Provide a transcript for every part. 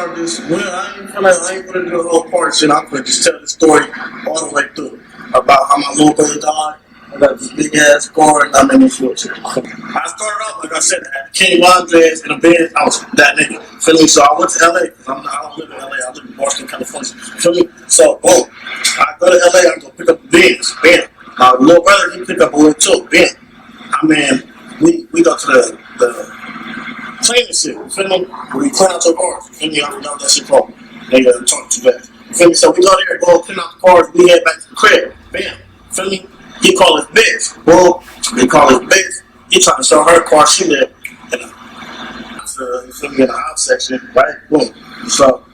started this. Well, I ain't gonna do the whole part shit. I'm gonna just tell the story all the way through about how my little brother died. I got this big ass car and I'm in this wheelchair. I started off, like I said, I had King Andres in a bed. I was that nigga. Feel me? So I went to LA. I don't live in LA. I live in Boston, California. Feel me? So, boom. I go to LA. I go pick up the Benz. Bam. My little brother, he picked up a one too. Bam. I mean, we go to the cleaning shit. You feel me? We clean out your cars. You feel me? I don't know what that shit called. Nigga, talk too fast. You feel me? So we go there, go clean out the cars. We head back to the crib. Bam. You feel me? He call his bitch. Boom. They call his bitch. He trying to show her car. She there. You feel me? In the house section, right? Boom. So,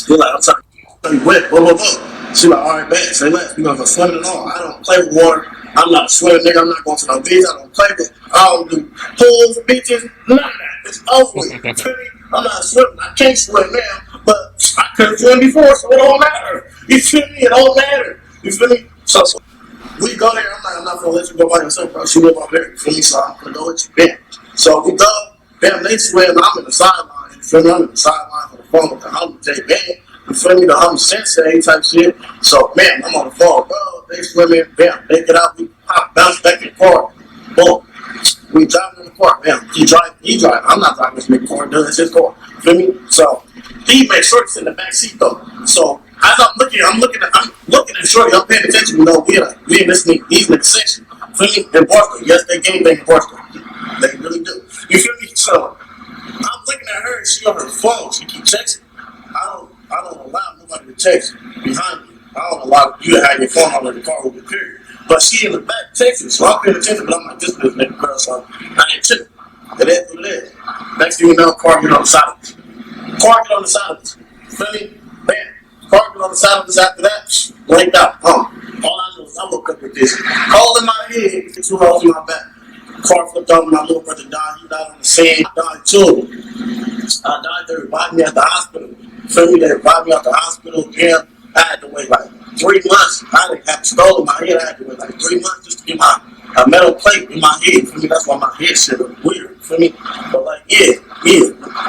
we like, I'm trying to be wet. Boom, boom, boom. She like, all right, bet. Say less. We gonna go swimming and all. I don't play with water. I'm not a swimmer, nigga. I'm not going to no beach. I don't play with. I don't do pools, beaches, none of that. It's over with. You feel me? I'm not swimming. I can't swim now, but I couldn't swim before, so it don't matter. You feel me? It don't matter. You feel me? So we go there. I'm not gonna let you go by yourself, bro. She live over there. You feel me? So I'm gonna go with you. Bam. So we go. Bam. They swim. I'm in the sideline. You feel me? I'm in the sideline on the phone with the homie J. Bam. You feel me? The homie Sensei type shit. So man, I'm on the phone, bro. They swimming. Bam. They get out. We pop, bounce back in the car. Boom. We driving in the car. Bam. He drive. I'm not driving this big car. It's his car. You feel me? So he makes sure it's in the back seat though. So as I'm looking at Shorty. I'm paying attention. You know, we in this nigga, he's in the section. Feel me? In Boston. Yes, they game bang in Boston. They really do. You feel me? So I'm looking at her. She on her phone. She keep texting. I don't allow nobody to text behind me. I don't allow you to have your phone on in the car with the period. But she in the back texting, so I'm paying attention. But I'm like, this nigga girl, so I ain't chilling. It is what it is. Next thing you know, car get on the side of us. Car get on the side of us. Feel me? Bam. Car get on the side of us after that. Blanked out. All I know is I woke up with this hole in my head, 2 holes in my back. Car flipped over. My little brother died. He died on the scene. I died too. I died. They revived me at the hospital. Feel me? They revived me at the hospital. Yeah. I had to wait like 3 months. I didn't have a skull in my head. I had to wait like 3 months just to get a metal plate in my head. For me, that's why my head shit look weird. For me, but like yeah.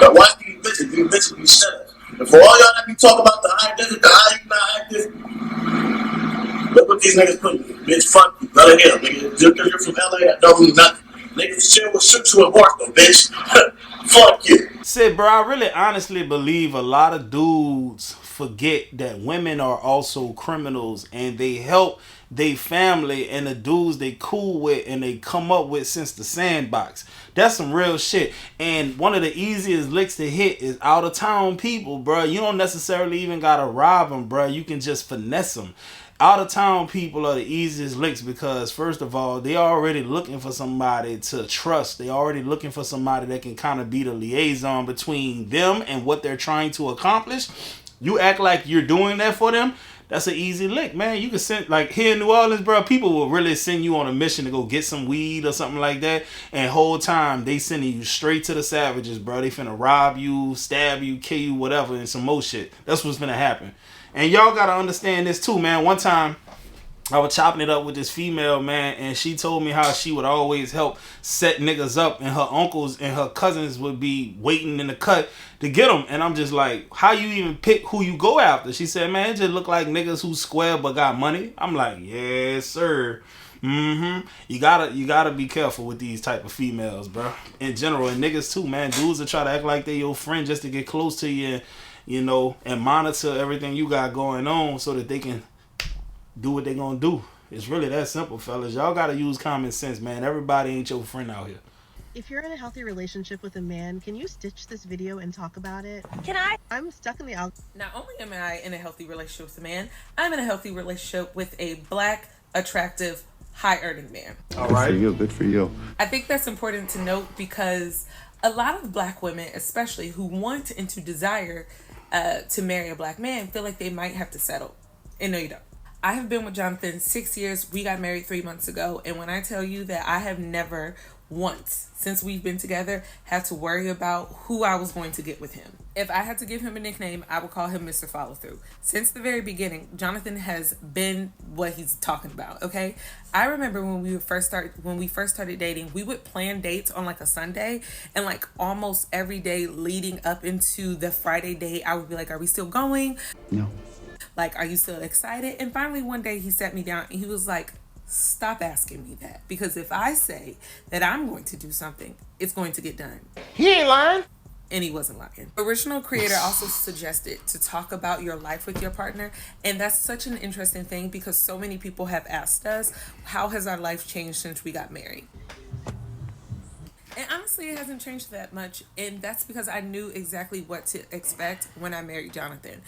But watch these bitches be shut up. And for all y'all that be talking about the high desert, the high you not active, look what these niggas put me. Bitch, fuck you, brother hell, nigga. Just because you're from LA, that don't mean nothing. Niggas chill will shoot you in Boston, bitch. Fuck you. Sid, bro, I really honestly believe a lot of dudes forget that women are also criminals and they help they family and the dudes they cool with and they come up with since the sandbox. That's some real shit. And one of the easiest licks to hit is out of town people, bro. You don't necessarily even gotta rob them, bro. You can just finesse them. Out of town people are the easiest licks because first of all, they already looking for somebody to trust. They already looking for somebody that can kind of be the liaison between them and what they're trying to accomplish. You act like you're doing that for them, that's an easy lick, man. You can send, like here in New Orleans, bro, people will really send you on a mission to go get some weed or something like that, and whole time they sending you straight to the savages, bro. They finna rob you, stab you, kill you, whatever, and some more shit. That's what's finna happen. And y'all gotta understand this too, man. One time I was chopping it up with this female, man, and she told me how she would always help set niggas up, and her uncles and her cousins would be waiting in the cut to get them. And I'm just like, how you even pick who you go after? She said, man, it just look like niggas who square but got money. I'm like, yes, sir. You gotta be careful with these type of females, bro. In general, and niggas too, man. Dudes will try to act like they your friend just to get close to you, you know, and monitor everything you got going on so that they can do what they gonna do. It's really that simple, fellas. Y'all gotta use common sense, man. Everybody ain't your friend out here. If you're in a healthy relationship with a man, can you stitch this video and talk about it? Can I? I'm stuck in the Not only am I in a healthy relationship with a man, I'm in a healthy relationship with a black, attractive, high-earning man. All right. Good for you. I think that's important to note because a lot of black women, especially who want and to desire to marry a black man, feel like they might have to settle. And no, you don't. I have been with Jonathan 6 years. We got married 3 months ago. And when I tell you that I have never once since we've been together had to worry about who I was going to get with him. If I had to give him a nickname, I would call him Mr. Follow Through. Since the very beginning, Jonathan has been what he's talking about, okay? I remember when we first started dating, we would plan dates on like a Sunday, and like almost every day leading up into the Friday date, I would be like, are we still going? No. Like, are you still excited? And finally one day he sat me down and he was like, stop asking me that, because if I say that I'm going to do something, it's going to get done. He ain't lying. And he wasn't lying. The original creator also suggested to talk about your life with your partner, and that's such an interesting thing because so many people have asked us, how has our life changed since we got married? And honestly, it hasn't changed that much, and that's because I knew exactly what to expect when I married Jonathan.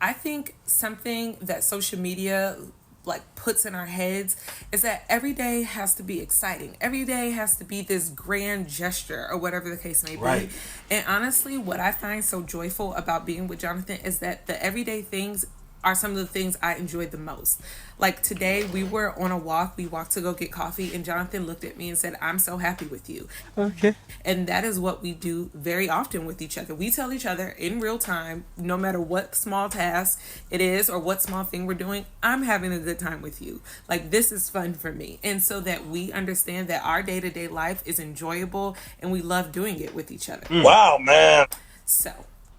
I think something that social media like puts in our heads is that every day has to be exciting. Every day has to be this grand gesture or whatever the case may be. Right. And honestly, what I find so joyful about being with Jonathan is that the everyday things are some of the things I enjoyed the most. Like today, we were on a walk. We walked to go get coffee, and Jonathan looked at me and said, I'm so happy with you. Okay. And that is what we do very often with each other. We tell each other in real time, no matter what small task it is or what small thing we're doing, I'm having a good time with you. Like, this is fun for me. And so that we understand that our day-to-day life is enjoyable and we love doing it with each other. Wow, man. So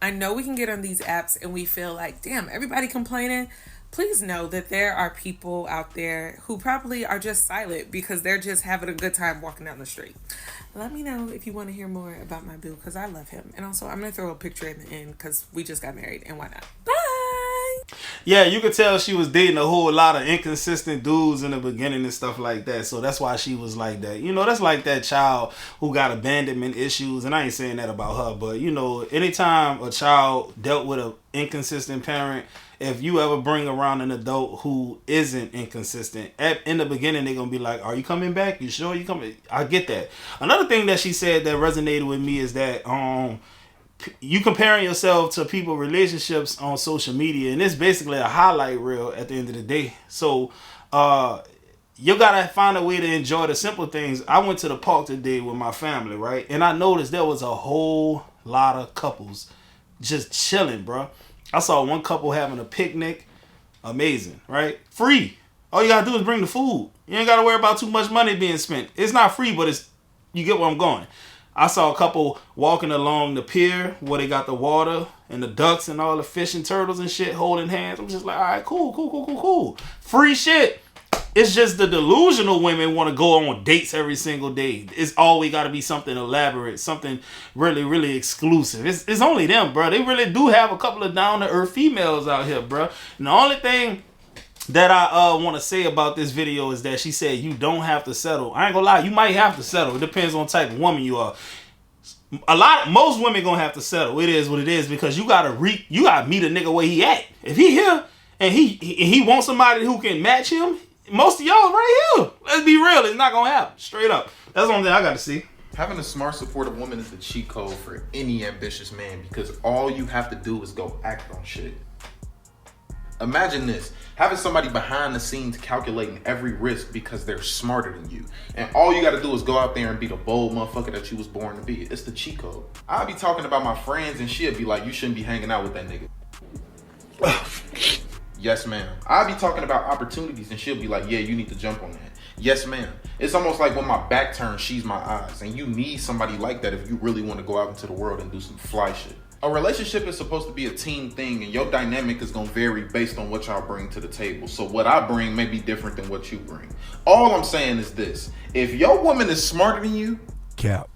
I know we can get on these apps and we feel like, damn, everybody complaining. Please know that there are people out there who probably are just silent because they're just having a good time walking down the street. Let me know if you want to hear more about my boo, because I love him. And also, I'm going to throw a picture in the end because we just got married, and why not? Bye! Yeah, you could tell she was dating a whole lot of inconsistent dudes in the beginning and stuff like that. So that's why she was like that. You know, that's like that child who got abandonment issues. And I ain't saying that about her. But, you know, anytime a child dealt with an inconsistent parent, if you ever bring around an adult who isn't inconsistent, in the beginning, they're going to be like, are you coming back? You sure you coming? I get that. Another thing that she said that resonated with me is that you comparing yourself to people relationships on social media, and it's basically a highlight reel at the end of the day. So you gotta find a way to enjoy the simple things. I went to the park today with my family, right? And I noticed there was a whole lot of couples just chilling, bro. I saw one couple having a picnic. Amazing, right? Free. All you gotta do is bring the food. You ain't gotta worry about too much money being spent. It's not free, but it's, you get where I'm going. I saw a couple walking along the pier where they got the water and the ducks and all the fish and turtles and shit holding hands. I'm just like, all right, cool. Free shit. It's just the delusional women want to go on dates every single day. It's always got to be something elaborate, something really, really exclusive. It's only them, bro. They really do have a couple of down-to-earth females out here, bro. And the only thing that I want to say about this video is that she said you don't have to settle. I ain't gonna lie, you might have to settle. It depends on the type of woman you are. Most women gonna have to settle. It is what it is, because you gotta meet a nigga where he at. If he here and he wants somebody who can match him, most of y'all right here. Let's be real, it's not gonna happen. Straight up. That's the only thing I got to see. Having a smart, supportive woman is the cheat code for any ambitious man, because all you have to do is go act on shit. Imagine this, having somebody behind the scenes calculating every risk because they're smarter than you. And all you gotta do is go out there and be the bold motherfucker that you was born to be. It's the cheat code. I'll be talking about my friends and she'll be like, you shouldn't be hanging out with that nigga. Yes, ma'am. I'll be talking about opportunities and she'll be like, yeah, you need to jump on that. Yes, ma'am. It's almost like when my back turns, she's my eyes. And you need somebody like that if you really want to go out into the world and do some fly shit. A relationship is supposed to be a team thing, and your dynamic is going to vary based on what y'all bring to the table. So what I bring may be different than what you bring. All I'm saying is this. If your woman is smarter than you, Cap.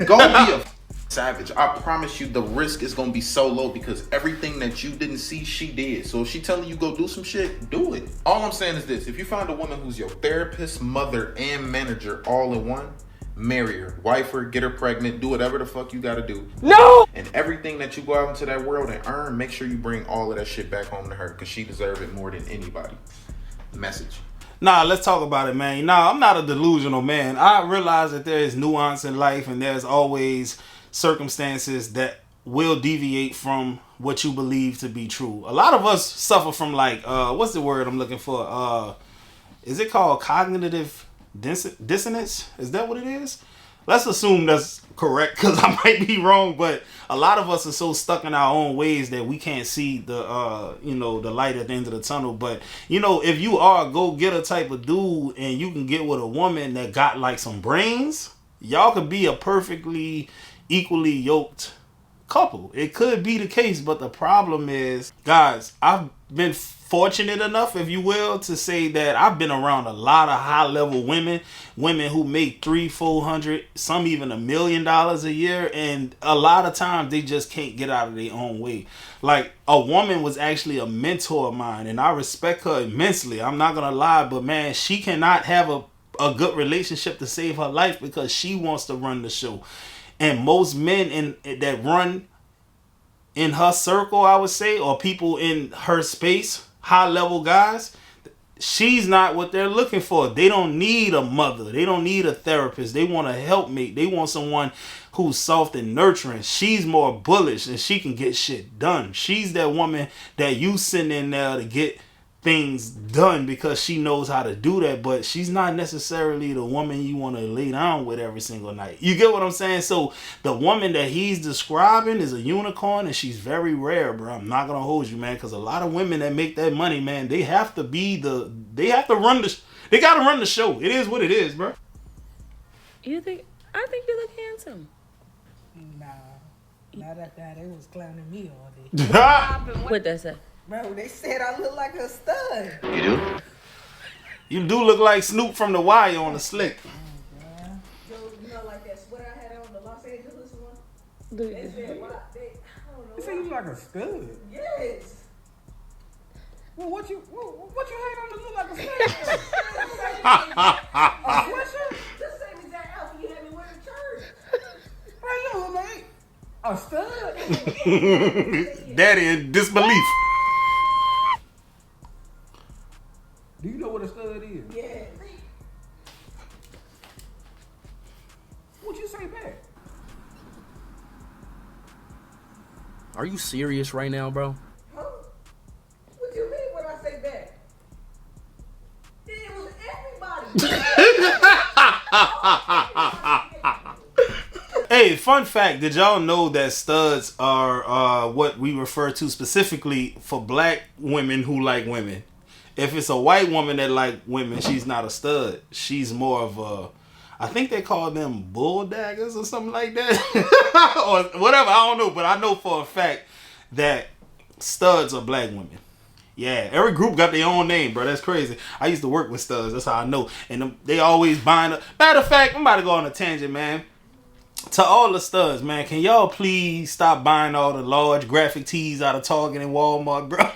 go be a savage. I promise you the risk is going to be so low because everything that you didn't see, she did. So if she telling you go do some shit, do it. All I'm saying is this. If you find a woman who's your therapist, mother, and manager all in one, marry her, wife her, get her pregnant, do whatever the fuck you gotta do. No! And everything that you go out into that world and earn, make sure you bring all of that shit back home to her, because she deserves it more than anybody. Message. Nah, let's talk about it, man. Nah, I'm not a delusional man. I realize that there is nuance in life and there's always circumstances that will deviate from what you believe to be true. A lot of us suffer from, like, what's the word I'm looking for? Is it called cognitive dissonance. Is that what it is? Let's assume that's correct because I might be wrong, but a lot of us are so stuck in our own ways that we can't see the the light at the end of the tunnel. But if you are a go-getter type of dude and you can get with a woman that got like some brains, y'all could be a perfectly equally yoked couple. It could be the case, but the problem is, guys, I've been fortunate enough, if you will, to say that I've been around a lot of high level women who make 300-400, some even $1 million a year, and a lot of times they just can't get out of their own way. Like, a woman was actually a mentor of mine, and I respect her immensely. I'm not gonna lie, but man, she cannot have a good relationship to save her life because she wants to run the show. And most men that run in her circle, I would say, or people in her space, high level guys, she's not what they're looking for. They don't need a mother. They don't need a therapist. They want a helpmate. They want someone who's soft and nurturing. She's more bullish and she can get shit done. She's that woman that you send in there to get things done because she knows how to do that, but she's not necessarily the woman you want to lay down with every single night. You get what I'm saying? So the woman that he's describing is a unicorn, and she's very rare, bro. I'm not gonna hold you, man, because a lot of women that make that money, man, they have to run the show. It is what it is, bro. I think you look handsome. Nah, not at that. It was clowning me all day. What that say? Bro, they said I look like a stud. You do? You do look like Snoop from The Wire on the slick. Yo, like that sweater I had on, the Los Angeles one? They said, I don't know. You say you look like a stud? Yes. Well, what you had on to look like a stud? A sweatshirt? The same exact outfit you had me wearing to church. Well, you look like a stud. Daddy in disbelief. Do you know what a stud is? Yes. What'd you say back? Are you serious right now, bro? Huh? What you mean when I say back? It was everybody. Hey, fun fact, did y'all know that studs are what we refer to specifically for black women who like women? If it's a white woman that like women, she's not a stud. She's more of a, I think they call them bull daggers or something like that. Or whatever, I don't know. But I know for a fact that studs are black women. Yeah, every group got their own name, bro. That's crazy. I used to work with studs. That's how I know. And they always buying up. Matter of fact, I'm about to go on a tangent, man. To all the studs, man, can y'all please stop buying all the large graphic tees out of Target and Walmart, bro?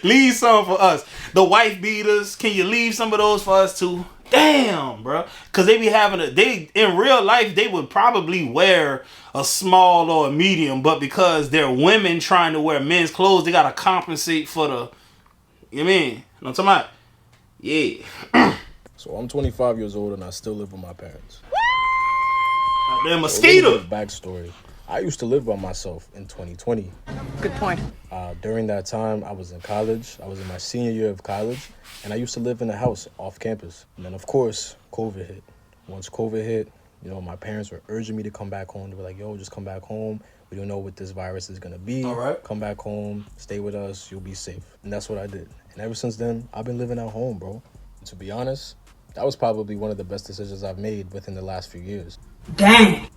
Leave some for us. The wife beaters, can you leave some of those for us too? Damn, bro. Because they be having in real life, they would probably wear a small or a medium, but because they're women trying to wear men's clothes, they got to compensate for the, you know what I mean? You know what I'm talking about? Yeah. So I'm 25 years old and I still live with my parents. Damn mosquito. Backstory. I used to live by myself in 2020. Good point. During that time, I was in college. I was in my senior year of college, and I used to live in a house off campus. And then, of course, COVID hit. Once COVID hit, my parents were urging me to come back home. They were like, yo, just come back home. We don't know what this virus is going to be. All right. Come back home. Stay with us. You'll be safe. And that's what I did. And ever since then, I've been living at home, bro. And to be honest, that was probably one of the best decisions I've made within the last few years. Dang.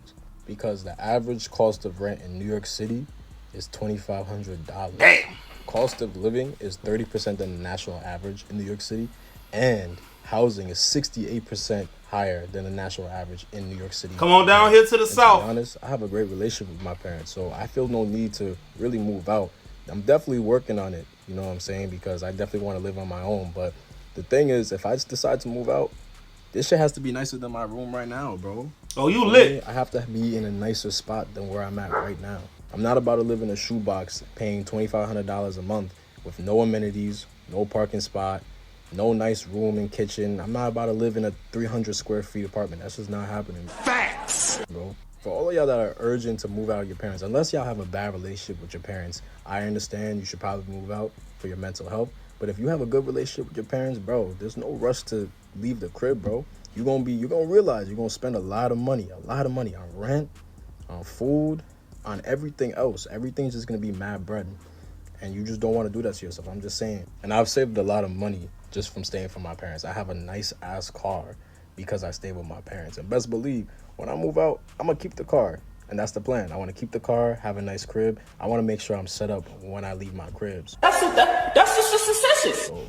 Because the average cost of rent in New York City is $2,500. Damn. Cost of living is 30% than the national average in New York City. And housing is 68% higher than the national average in New York City. Come on down here to the south. To be honest, I have a great relationship with my parents, so I feel no need to really move out. I'm definitely working on it, you know what I'm saying? Because I definitely want to live on my own. But the thing is, if I just decide to move out, this shit has to be nicer than my room right now, bro. Oh, you lit. I have to be in a nicer spot than where I'm at right now. I'm not about to live in a shoebox paying $2,500 a month with no amenities, no parking spot, no nice room and kitchen. I'm not about to live in a 300 square feet apartment. That's just not happening. Facts. Bro. For all of y'all that are urging to move out with your parents, unless y'all have a bad relationship with your parents, I understand you should probably move out for your mental health. But if you have a good relationship with your parents, bro, there's no rush to leave the crib, bro. you're gonna realize you're gonna spend a lot of money on rent, on food, on everything else. Everything's just gonna be mad bread. And you just don't want to do that to yourself. I'm just saying. And I've saved a lot of money just from staying from my parents. I have a nice ass car because I stay with my parents. And best believe, when I move out, I'm gonna keep the car. And that's the plan. I want to keep the car, have a nice crib. I want to make sure I'm set up when I leave my cribs. That's just a success. So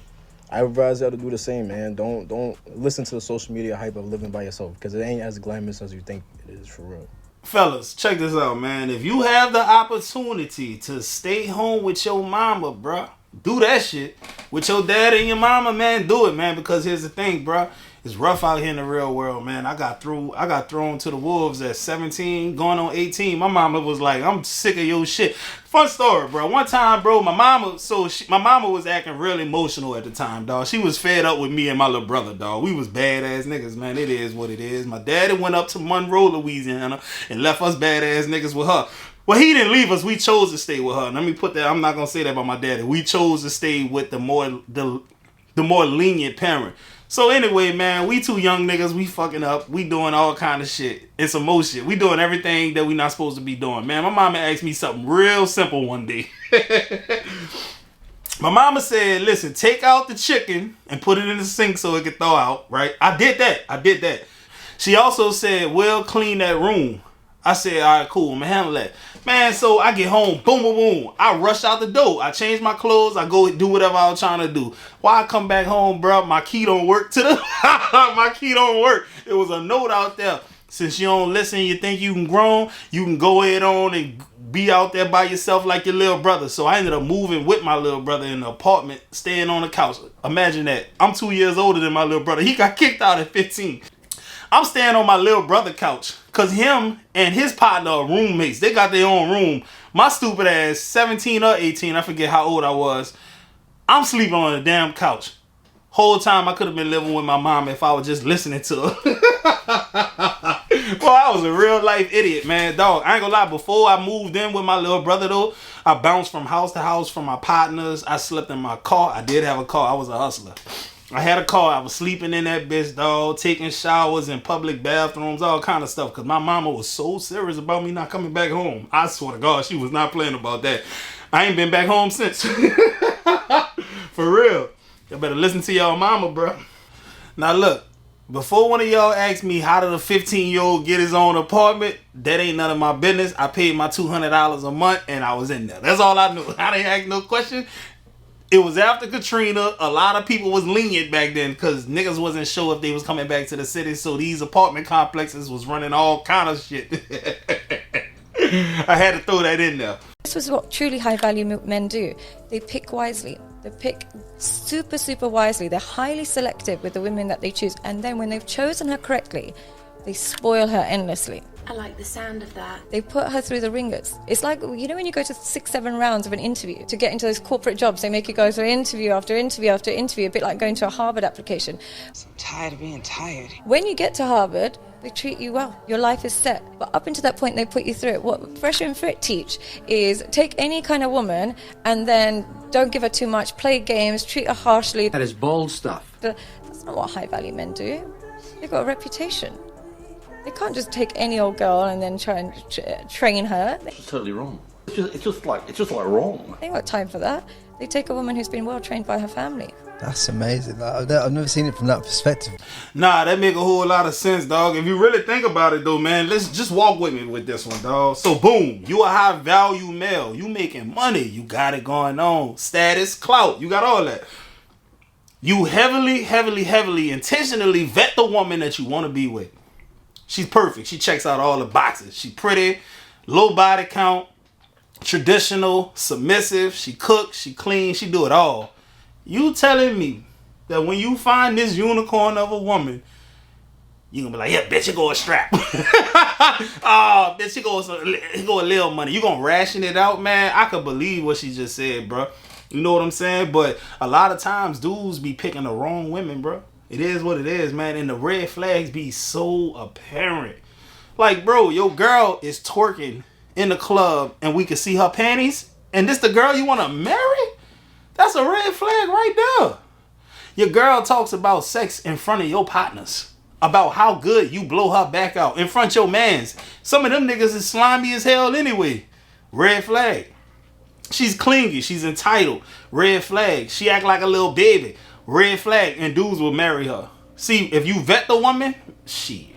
I advise y'all to do the same, man. Don't listen to the social media hype of living by yourself, because it ain't as glamorous as you think it is, for real. Fellas, check this out, man. If you have the opportunity to stay home with your mama, bruh, do that shit. With your dad and your mama, man, do it, man. Because here's the thing, bruh. It's rough out here in the real world, man. I got thrown to the wolves at 17, going on 18. My mama was like, I'm sick of your shit. Fun story, bro. One time, bro, my mama was acting real emotional at the time, dog. She was fed up with me and my little brother, dog. We was badass niggas, man. It is what it is. My daddy went up to Monroe, Louisiana, and left us badass niggas with her. Well, he didn't leave us. We chose to stay with her. Let me put that. I'm not gonna say that about my daddy. We chose to stay with the more lenient parent. So anyway, man, we two young niggas, we fucking up. We doing all kind of shit. It's some more shit. We doing everything that we not supposed to be doing. Man, my mama asked me something real simple one day. My mama said, listen, take out the chicken and put it in the sink so it can thaw out, right? I did that. She also said, well, clean that room. I said, all right, cool, I'm gonna handle that. Man, so I get home, boom, boom, boom. I rush out the door. I change my clothes. I go do whatever I was trying to do. While I come back home, bro, my key don't work my key don't work. It was a note out there. Since you don't listen, you think you can grow, you can go ahead on and be out there by yourself like your little brother. So I ended up moving with my little brother in the apartment, staying on the couch. Imagine that. I'm 2 years older than my little brother. He got kicked out at 15. I'm staying on my little brother couch because him and his partner are roommates. They got their own room. My stupid ass, 17 or 18, I forget how old I was. I'm sleeping on a damn couch. Whole time I could have been living with my mom if I was just listening to her. Well, I was a real life idiot, man. Dog, I ain't gonna lie. Before I moved in with my little brother, though, I bounced from house to house from my partners. I slept in my car. I did have a car. I was a hustler. I had a car. I was sleeping in that bitch, dog, taking showers in public bathrooms, all kind of stuff. Because my mama was so serious about me not coming back home. I swear to God, she was not playing about that. I ain't been back home since. For real. Y'all better listen to y'all mama, bro. Now look, before one of y'all asked me how did a 15-year-old get his own apartment, that ain't none of my business. I paid my $200 a month and I was in there. That's all I knew. I didn't ask no question. It was after Katrina. A lot of people was lenient back then because niggas wasn't sure if they was coming back to the city. So these apartment complexes was running all kind of shit. I had to throw that in there. This was what truly high value men do. They pick wisely. They pick super, super wisely. They're highly selective with the women that they choose. And then when they've chosen her correctly, they spoil her endlessly. I like the sound of that. They put her through the ringers. It's like, you know, when you go to 6-7 rounds of an interview to get into those corporate jobs, they make you go through interview after interview after interview, a bit like going to a Harvard application. I'm tired of being tired. When you get to Harvard, they treat you well. Your life is set. But up until that point, they put you through it. What Freshman Fit teach is take any kind of woman and then don't give her too much, play games, treat her harshly. That is bold stuff. But that's not what high value men do. They've got a reputation. They can't just take any old girl and then try and train her. It's totally wrong. It's just like wrong. They ain't got time for that. They take a woman who's been well trained by her family. That's amazing. Like, I've never seen it from that perspective. Nah, that make a whole lot of sense, dog. If you really think about it, though, man, let's just walk with me with this one, dog. So, boom, you a high value male. You making money. You got it going on. Status, clout. You got all that. You heavily, intentionally vet the woman that you want to be with. She's perfect. She checks out all the boxes. She pretty, low body count, traditional, submissive. She cooks, she cleans, she do it all. You telling me that when you find this unicorn of a woman, you gonna be like, yeah, bitch, you go a strap. Oh, bitch, you go a little money. You gonna ration it out, man? I could believe what she just said, bro. You know what I'm saying? But a lot of times, dudes be picking the wrong women, bro. It is what it is, man. And the red flags be so apparent. Like, bro, your girl is twerking in the club and we can see her panties. And this the girl you want to marry? That's a red flag right there. Your girl talks about sex in front of your partners. about how good you blow her back out in front of your mans. Some of them niggas is slimy as hell anyway. Red flag. She's clingy. She's entitled. Red flag. She act like a little baby. Red flag. And dudes will marry her. See, if you vet the woman, shit.